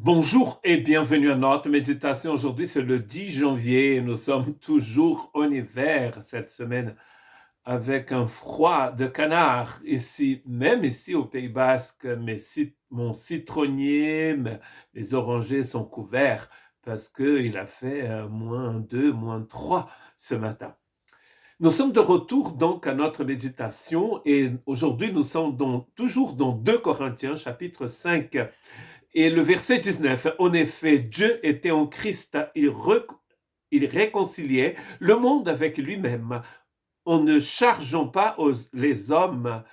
Bonjour et bienvenue à notre méditation. Aujourd'hui, c'est le 10 janvier. Nous sommes toujours en hiver cette semaine avec un froid de canard ici, même ici au Pays Basque. Mon citronnier, mes orangers sont couverts parce qu'il a fait -2, -3 ce matin. Nous sommes de retour donc à notre méditation et aujourd'hui nous sommes toujours dans 2 Corinthiens chapitre 5. Et le verset 19, en effet, Dieu était en Christ, il réconciliait le monde avec lui-même, en ne chargeant pas les hommes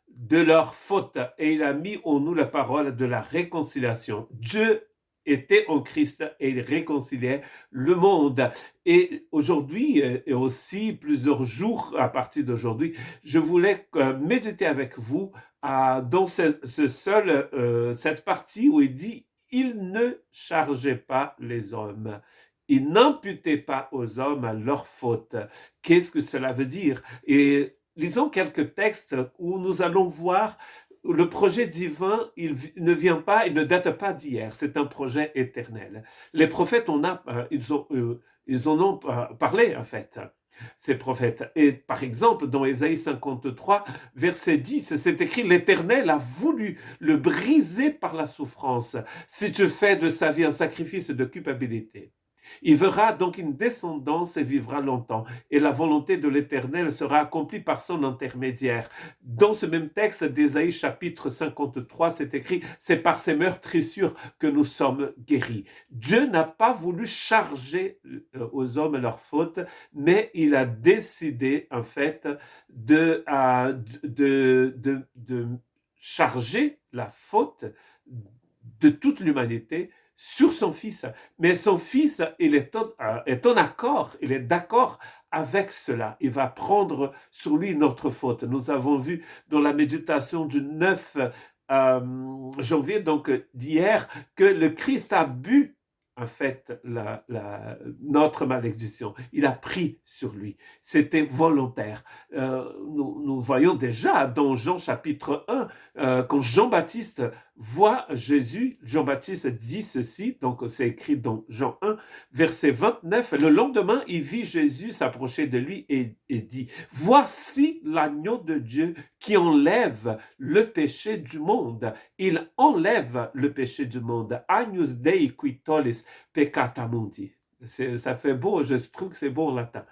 de leurs fautes, et il a mis en nous la parole de la réconciliation. Dieu était en Christ et il réconciliait le monde. Et aujourd'hui, et aussi plusieurs jours à partir d'aujourd'hui, je voulais méditer avec vous dans cette partie où il dit « Il ne chargeait pas les hommes ». Il n'imputait pas aux hommes leurs fautes. Qu'est-ce que cela veut dire? Et lisons quelques textes où nous allons voir le projet divin, il ne date pas d'hier, c'est un projet éternel. Les prophètes, ils en ont parlé en fait, ces prophètes. Et par exemple, dans Ésaïe 53, verset 10, c'est écrit « L'Éternel a voulu le briser par la souffrance, si tu fais de sa vie un sacrifice de culpabilité. » Il verra donc une descendance et vivra longtemps, et la volonté de l'Éternel sera accomplie par son intermédiaire. Dans ce même texte d'Ésaïe chapitre 53, c'est écrit « C'est par ses meurtrissures que nous sommes guéris ». Dieu n'a pas voulu charger aux hommes leurs fautes, mais il a décidé en fait de charger la faute de toute l'humanité sur son fils. Mais son fils, il est en accord, il est d'accord avec cela. Il va prendre sur lui notre faute. Nous avons vu dans la méditation du 9 janvier, donc d'hier, que le Christ a bu en fait notre malédiction. Il a pris sur lui. C'était volontaire. Nous voyons déjà dans Jean chapitre 1, quand Jean-Baptiste voit Jésus, Jean-Baptiste dit ceci, donc c'est écrit dans Jean 1, verset 29, le lendemain, il vit Jésus s'approcher de lui et dit, « Voici l'agneau de Dieu qui enlève le péché du monde. Il enlève le péché du monde. Agnus Dei qui tollis peccata mundi. » Ça fait beau, je trouve que c'est beau en latin.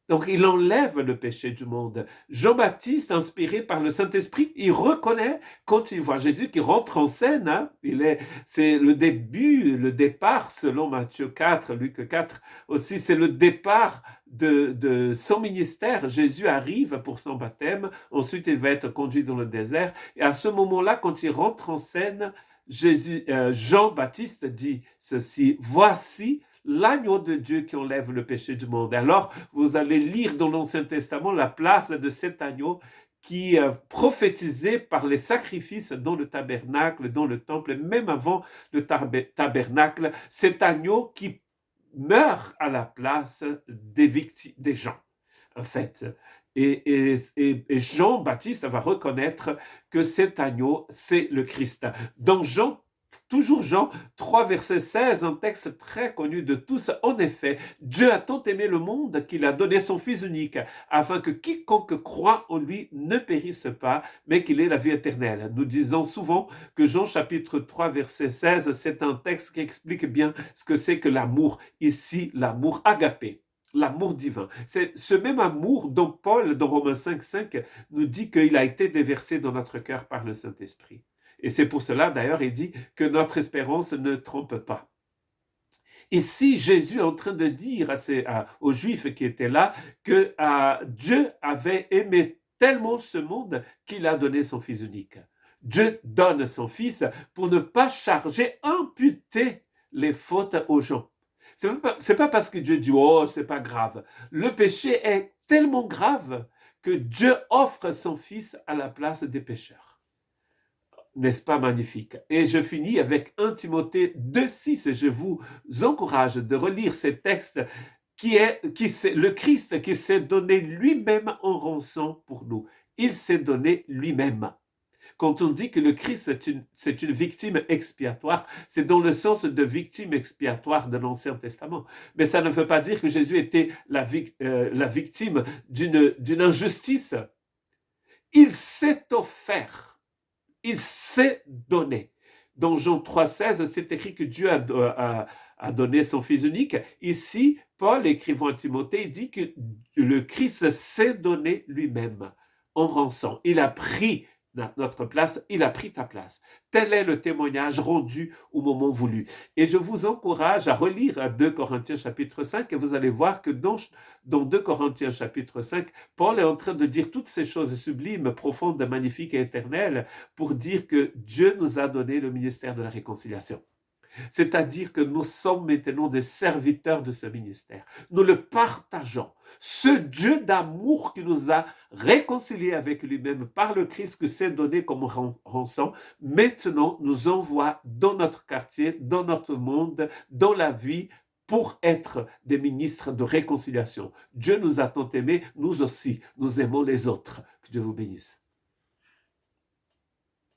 Donc, il enlève le péché du monde. Jean-Baptiste, inspiré par le Saint-Esprit, il reconnaît, quand il voit Jésus qui rentre en scène, c'est le début, le départ, selon Matthieu 4, Luc 4 aussi, c'est le départ de son ministère. Jésus arrive pour son baptême, ensuite il va être conduit dans le désert, et à ce moment-là, quand il rentre en scène, Jean-Baptiste dit ceci, « Voici l'agneau de Dieu qui enlève le péché du monde. » Alors, vous allez lire dans l'Ancien Testament la place de cet agneau qui prophétisait par les sacrifices dans le tabernacle, dans le temple, même avant le tabernacle, cet agneau qui meurt à la place des gens, en fait. Et Jean-Baptiste va reconnaître que cet agneau, c'est le Christ. Dans toujours Jean 3, verset 16, un texte très connu de tous. En effet, Dieu a tant aimé le monde qu'il a donné son Fils unique, afin que quiconque croit en lui ne périsse pas, mais qu'il ait la vie éternelle. Nous disons souvent que Jean chapitre 3, verset 16, c'est un texte qui explique bien ce que c'est que l'amour. Ici, l'amour agapé. L'amour divin. C'est ce même amour dont Paul, dans Romains 5, 5, nous dit qu'il a été déversé dans notre cœur par le Saint-Esprit. Et c'est pour cela, d'ailleurs, il dit que notre espérance ne trompe pas. Ici, Jésus est en train de dire aux Juifs qui étaient là que Dieu avait aimé tellement ce monde qu'il a donné son Fils unique. Dieu donne son Fils pour ne pas charger, imputer les fautes aux gens. C'est pas parce que Dieu dit « Oh, c'est pas grave ». Le péché est tellement grave que Dieu offre son Fils à la place des pécheurs. N'est-ce pas magnifique? Et je finis avec 1 Timothée 2,6. Je vous encourage de relire ces textes c'est le Christ qui s'est donné lui-même en rançon pour nous. Il s'est donné lui-même. Quand on dit que le Christ c'est une victime expiatoire, c'est dans le sens de victime expiatoire de l'Ancien Testament. Mais ça ne veut pas dire que Jésus était la victime d'une injustice. Il s'est offert, il s'est donné. Dans Jean 3,16, c'est écrit que Dieu a donné son Fils unique. Ici, Paul, écrivant à Timothée, dit que le Christ s'est donné lui-même en rançon. Il a pris notre place, il a pris ta place. Tel est le témoignage rendu au moment voulu. Et je vous encourage à relire 2 Corinthiens chapitre 5 et vous allez voir que dans 2 Corinthiens chapitre 5, Paul est en train de dire toutes ces choses sublimes, profondes, magnifiques et éternelles pour dire que Dieu nous a donné le ministère de la réconciliation. C'est-à-dire que nous sommes maintenant des serviteurs de ce ministère. Nous le partageons. Ce Dieu d'amour qui nous a réconciliés avec lui-même par le Christ qui s'est donné comme rançon, maintenant nous envoie dans notre quartier, dans notre monde, dans la vie, pour être des ministres de réconciliation. Dieu nous a tant aimés, nous aussi, nous aimons les autres. Que Dieu vous bénisse.